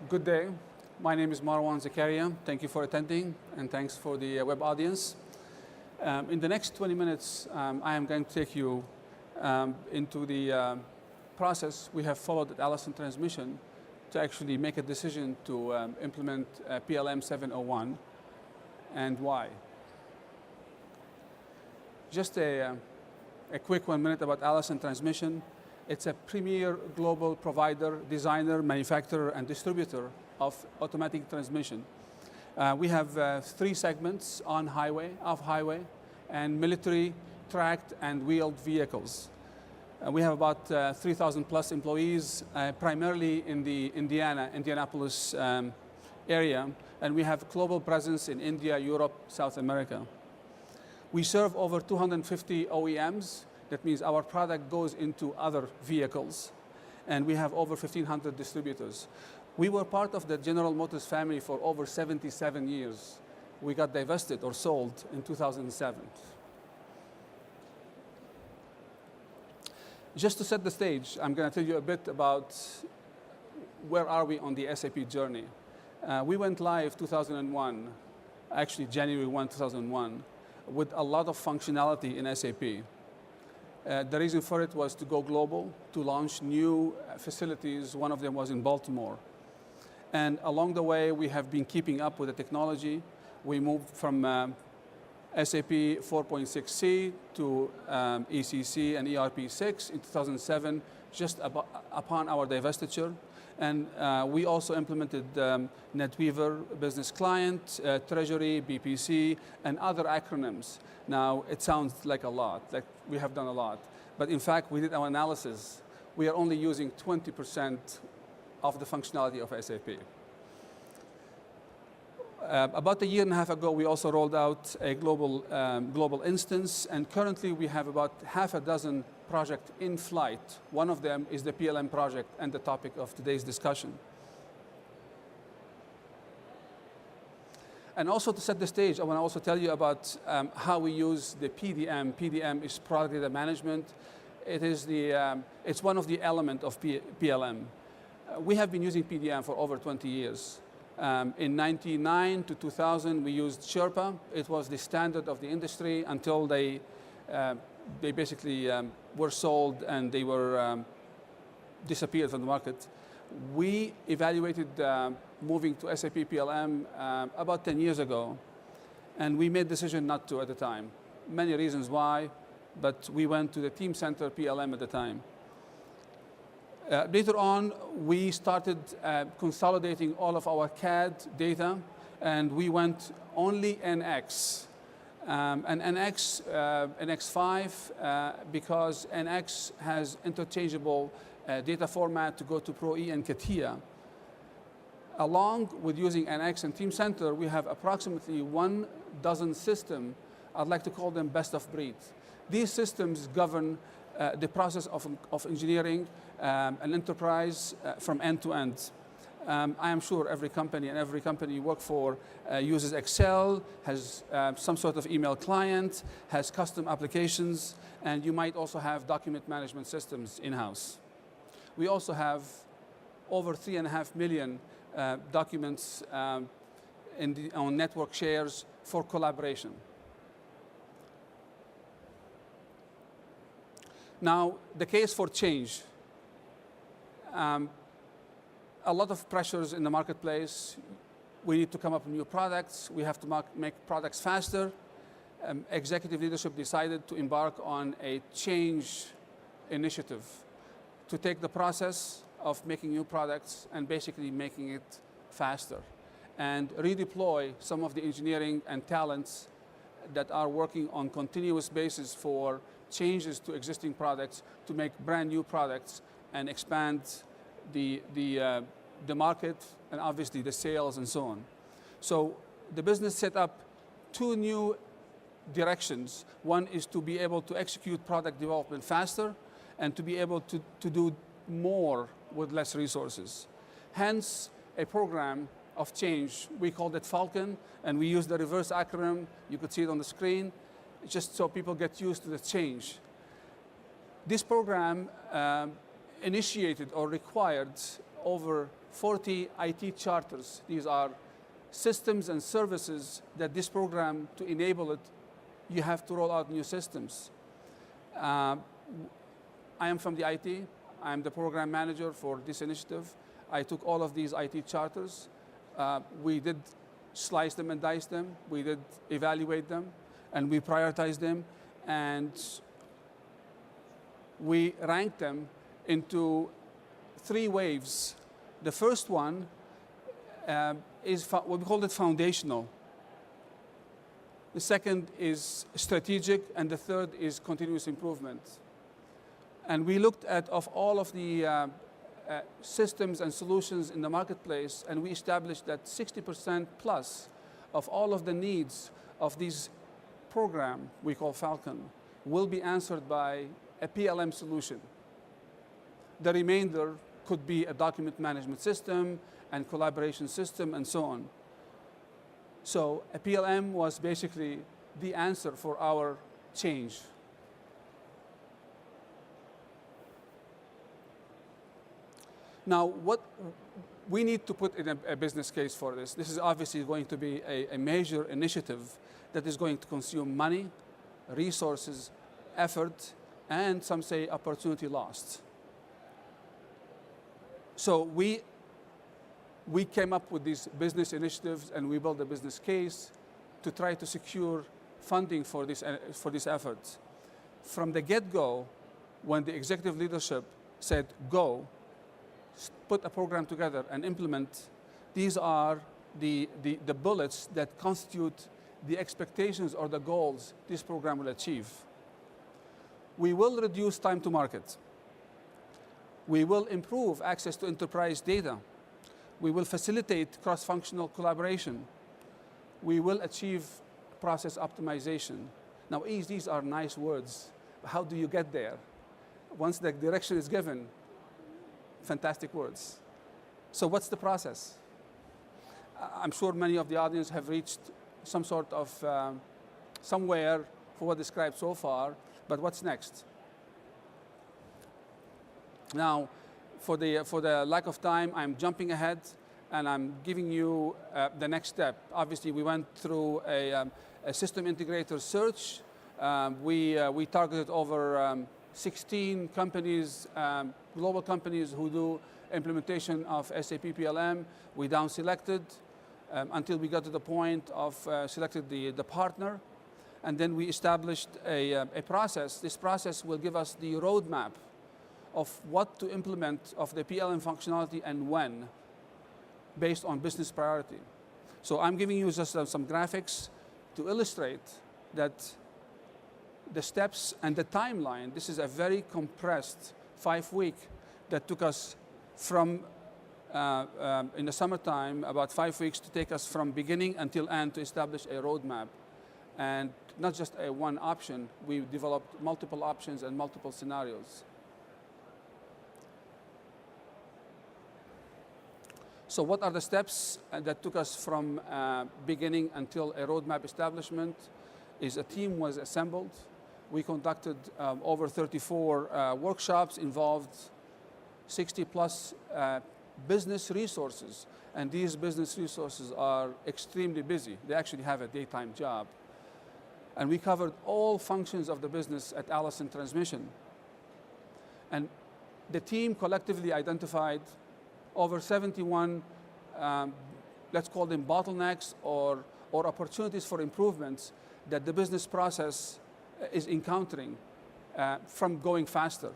Good day. My name is Marwan Zakaria. Thank you for attending, and thanks for the web audience. In the next 20 minutes, I am going to take you into the process we have followed at Allison Transmission to actually make a decision to implement PLM 701 and why. Just a quick 1 minute about Allison Transmission. It's a premier global provider, designer, manufacturer, and distributor of automatic transmission. We have 3 segments: on-highway, off-highway, and military, tracked, and wheeled vehicles. We have about 3,000 plus employees, primarily in the Indianapolis area, and we have global presence in India, Europe, South America. We serve over 250 OEMs. That means our product goes into other vehicles, and we have over 1,500 distributors. We were part of the General Motors family for over 77 years. We got divested or sold in 2007. Just to set the stage, I'm going to tell you a bit about where are we on the SAP journey. We went live 2001, actually January 1, 2001, with a lot of functionality in SAP. The reason for it was to go global, to launch new facilities. One of them was in Baltimore. And along the way, we have been keeping up with the technology. We moved from SAP 4.6c to ECC and ERP6 in 2007, just upon our divestiture. And we also implemented NetWeaver, Business Client, Treasury, BPC, and other acronyms. Now, it sounds like a lot, like we have done a lot. But in fact, we did our analysis. We are only using 20% of the functionality of SAP. About 1.5 years ago, we also rolled out a global instance, and currently we have about half a dozen projects in flight. One of them is the PLM project and the topic of today's discussion. And also to set the stage, I want to also tell you about how we use the PDM. PDM is Product Data Management. It is it's one of the elements of PLM. We have been using PDM for over 20 years. In 1999 to 2000, we used Sherpa. It was the standard of the industry until they basically were sold and they were disappeared from the market. We evaluated moving to SAP PLM about 10 years ago, and we made the decision not to at the time. Many reasons why, but we went to the Teamcenter PLM at the time. Later on, we started consolidating all of our CAD data, and we went only NX. And NX, NX5, because NX has interchangeable data format to go to ProE and CATIA. Along with using NX and Teamcenter, we have approximately 12 systems. I'd like to call them best of breed. These systems govern the process of engineering an enterprise from end to end. I am sure every company you work for uses Excel, has some sort of email client, has custom applications, and you might also have document management systems in-house. We also have over 3.5 million documents on network shares for collaboration. Now, the case for change. A lot of pressures in the marketplace. We need to come up with new products. We have to make products faster. Executive leadership decided to embark on a change initiative to take the process of making new products and basically making it faster and redeploy some of the engineering and talents that are working on continuous basis for changes to existing products to make brand new products and expand the market and obviously the sales and so on. So the business set up 2 new directions. One is to be able to execute product development faster and to be able to do more with less resources. Hence, a program of change. We called it Falcon, and we used the reverse acronym. You could see it on the screen, just so people get used to the change. This program initiated or required over 40 IT charters. These are systems and services that this program, to enable it, you have to roll out new systems. I am from the IT. I'm the program manager for this initiative. I took all of these IT charters. We did slice them and dice them. We did evaluate them, and we prioritized them, and we ranked them into 3 waves. The first one is what we call it foundational. The second is strategic, and the third is continuous improvement. And we looked at of all of the systems and solutions in the marketplace, and we established that 60% plus of all of the needs of this program we call Falcon will be answered by a PLM solution. The remainder could be a document management system and collaboration system and so on. So a PLM was basically the answer for our change. Now, what we need to put in a business case for this. This is obviously going to be a major initiative that is going to consume money, resources, effort, and some say opportunity lost. So we came up with these business initiatives, and we built a business case to try to secure funding for this effort. From the get-go, when the executive leadership said, go, put a program together and implement, these are the bullets that constitute the expectations or the goals this program will achieve. We will reduce time to market. We will improve access to enterprise data. We will facilitate cross-functional collaboration. We will achieve process optimization. Now, these are nice words. How do you get there? Once the direction is given, fantastic words. So what's the process? I'm sure many of the audience have reached some sort of somewhere for what described so far, but what's next? Now, for the lack of time, I'm jumping ahead and I'm giving you the next step. Obviously, we went through a system integrator search. We targeted over 16 companies, global companies who do implementation of SAP PLM. We down selected until we got to the point of selected the partner. And then we established a process. This process will give us the roadmap of what to implement of the PLM functionality and when, based on business priority. So I'm giving you just some graphics to illustrate that the steps and the timeline. This is a very compressed 5-week that took us from, in the summertime, about 5 weeks to take us from beginning until end to establish a roadmap. And not just a one option, we developed multiple options and multiple scenarios. So what are the steps that took us from beginning until a roadmap establishment? Is a team was assembled. We conducted over 34 workshops, involved 60 plus business resources. And these business resources are extremely busy. They actually have a daytime job. And we covered all functions of the business at Allison Transmission. And the team collectively identified over 71, let's call them bottlenecks or opportunities for improvements that the business process is encountering from going faster.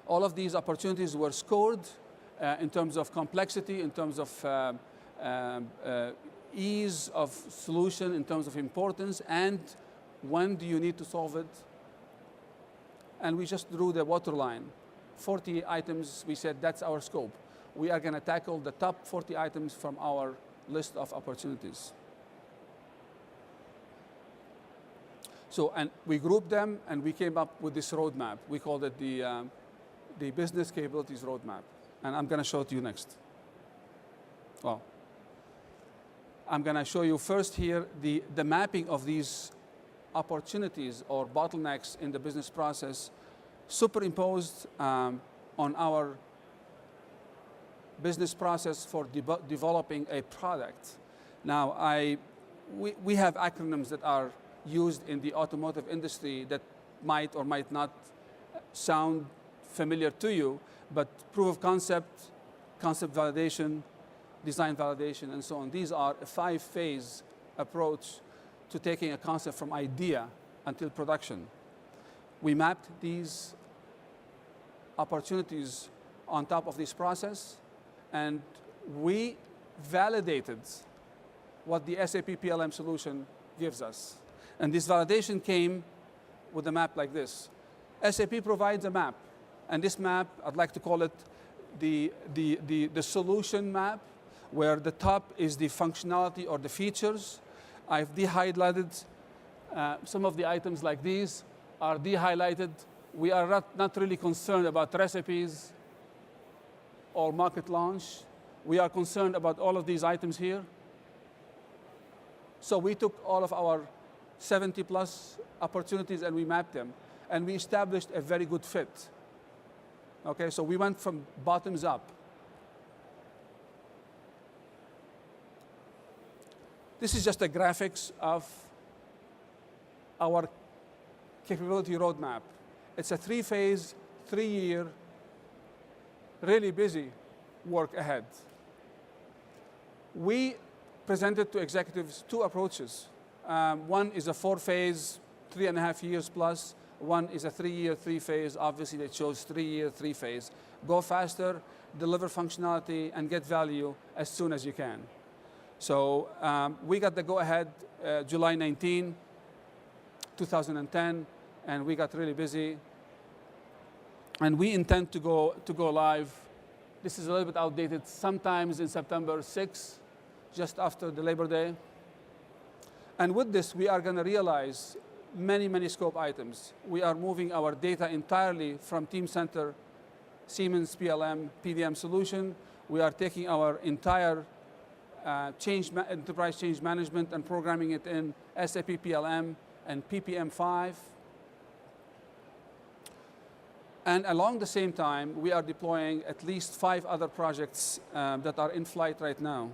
All of these opportunities were scored in terms of complexity, in terms of ease of solution, in terms of importance, and when do you need to solve it. And we just drew the waterline. 40 items, we said that's our scope. We are going to tackle the top 40 items from our list of opportunities. So, and we grouped them and we came up with this roadmap. We called it the business capabilities roadmap. And I'm going to show it to you next. Well, I'm going to show you first here the mapping of these opportunities or bottlenecks in the business process superimposed on our business process for developing a product. Now, we have acronyms that are used in the automotive industry that might or might not sound familiar to you, but proof of concept, concept validation, design validation, and so on. These are a 5-phase approach to taking a concept from idea until production. We mapped these opportunities on top of this process, and we validated what the SAP PLM solution gives us. And this validation came with a map like this. SAP provides a map, and this map, I'd like to call it the solution map, where the top is the functionality or the features. I've de-highlighted some of the items like these are de-highlighted. We are not really concerned about recipes or market launch. We are concerned about all of these items here. So we took all of our 70+ opportunities and we mapped them, and we established a very good fit. Okay, so we went from bottoms up. This is just a graphics of our capability roadmap. It's a 3-phase, 3-year, really busy work ahead. We presented to executives 2 approaches. One is a 4-phase, 3.5 years plus. One is a 3-year, 3-phase. Obviously, they chose 3-year, 3-phase. Go faster, deliver functionality, and get value as soon as you can. So we got the go-ahead July 19, 2010, and we got really busy. And we intend to go live. This is a little bit outdated, sometimes in September 6, just after the Labor Day. And with this, we are going to realize many, many scope items. We are moving our data entirely from Teamcenter, Siemens PLM, PDM solution. We are taking our entire enterprise change management and programming it in SAP PLM and PPM5. And along the same time, we are deploying at least 5 other projects that are in flight right now.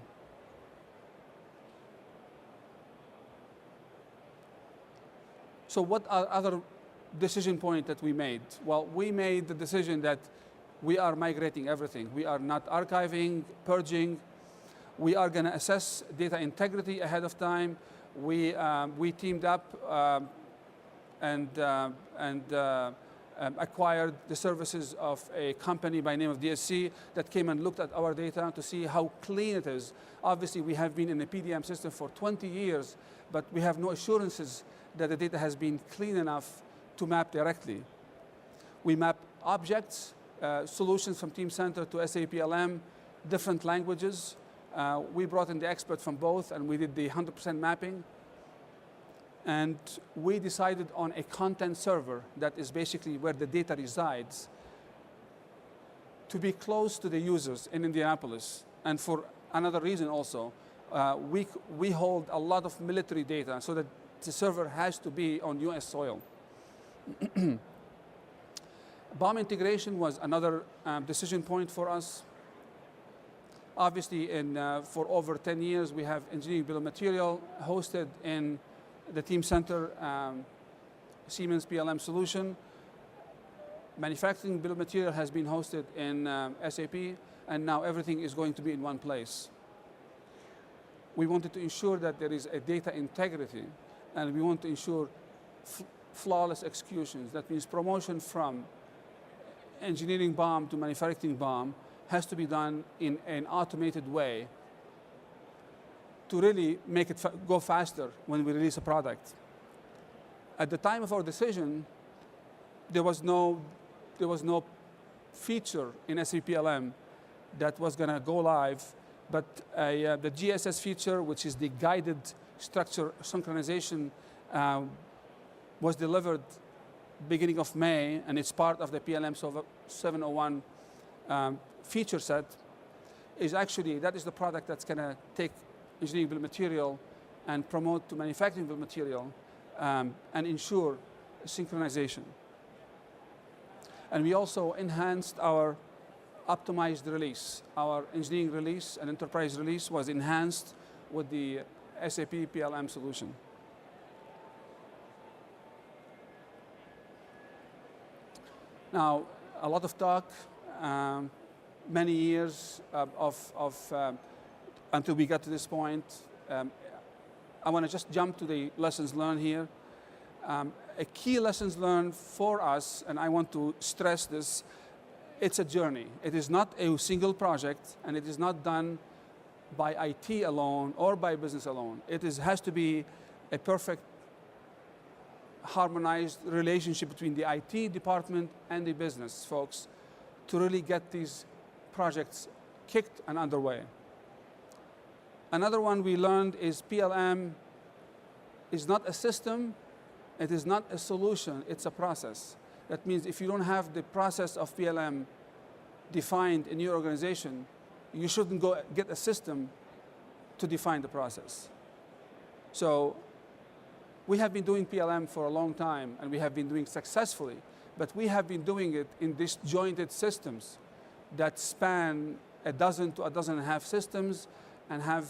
So what are other decision points that we made? Well, we made the decision that we are migrating everything. We are not archiving, purging. We are going to assess data integrity ahead of time. We teamed up and acquired the services of a company by name of DSC that came and looked at our data to see how clean it is. Obviously, we have been in the PDM system for 20 years, but we have no assurances that the data has been clean enough to map directly. We map objects, solutions from Teamcenter to SAP PLM, different languages. We brought in the expert from both, and we did the 100% mapping. And we decided on a content server that is basically where the data resides to be close to the users in Indianapolis. And for another reason also, we hold a lot of military data, so that the server has to be on US soil. BOM integration was another decision point for us. Obviously, for over 10 years, we have engineering bill of material hosted in the Teamcenter Siemens PLM solution. Manufacturing bill of material has been hosted in SAP, and now everything is going to be in one place. We wanted to ensure that there is a data integrity, and we want to ensure flawless executions. That means promotion from engineering BOM to manufacturing BOM has to be done in an automated way to really make it go faster when we release a product. At the time of our decision, there was no feature in SAP PLM that was going to go live, but the GSS feature, which is the guided structure synchronization, was delivered beginning of May, and it's part of the PLM 701 feature set. That is the product that's going to take engineering bill of material and promote to manufacturing bill of material and ensure synchronization. And we also enhanced our optimized release. Our engineering release and enterprise release was enhanced with the SAP PLM solution. Now, a lot of talk, many years until we got to this point. I want to just jump to the lessons learned here. A key lessons learned for us, and I want to stress this, it's a journey. It is not a single project, and it is not done by IT alone or by business alone. Has to be a perfect harmonized relationship between the IT department and the business folks to really get these projects kicked and underway. Another one we learned is PLM is not a system, it is not a solution, it's a process. That means if you don't have the process of PLM defined in your organization, you shouldn't go get a system to define the process. So we have been doing PLM for a long time, and we have been doing successfully, but we have been doing it in disjointed systems that span a dozen to a dozen and a half systems and have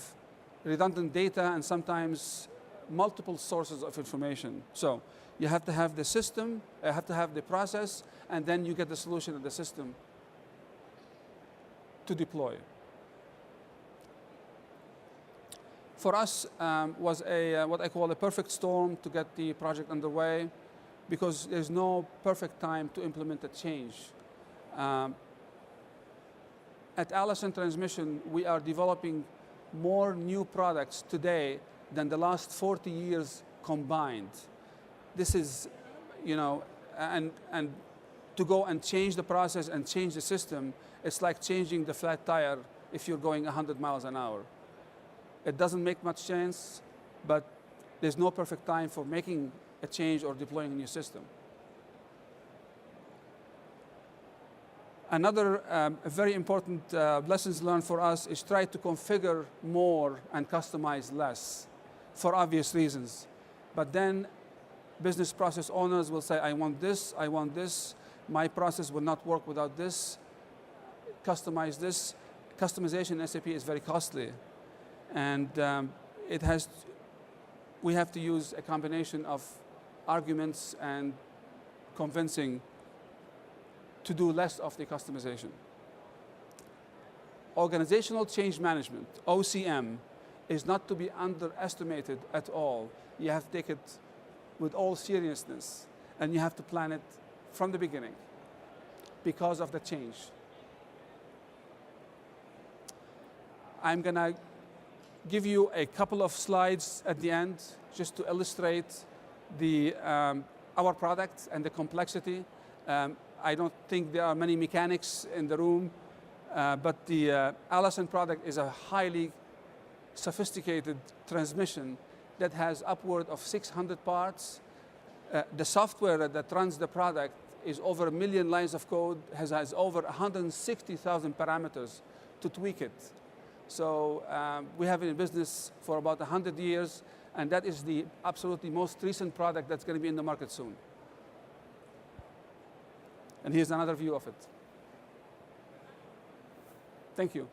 redundant data and sometimes multiple sources of information. So you have to have the system, you have to have the process, and then you get the solution of the system to deploy. For us, was what I call a perfect storm to get the project underway, because there's no perfect time to implement a change. At Allison Transmission, we are developing more new products today than the last 40 years combined. This is, and to go and change the process and change the system, it's like changing the flat tire if you're going 100 miles an hour. It doesn't make much sense, but there's no perfect time for making a change or deploying a new system. Another very important lessons learned for us is try to configure more and customize less, for obvious reasons. But then business process owners will say, I want this, my process will not work without this, customize this. Customization in SAP is very costly. And we have to use a combination of arguments and convincing to do less of the customization. Organizational change management, OCM, is not to be underestimated at all. You have to take it with all seriousness, and you have to plan it from the beginning because of the change. I'm going to give you a couple of slides at the end just to illustrate our product and the complexity. I don't think there are many mechanics in the room, but the Allison product is a highly sophisticated transmission that has upward of 600 parts. The software that runs the product is over 1 million lines of code, has over 160,000 parameters to tweak it. So we have been in business for about 100 years, and that is the absolutely most recent product that's going to be in the market soon. And here's another view of it. Thank you.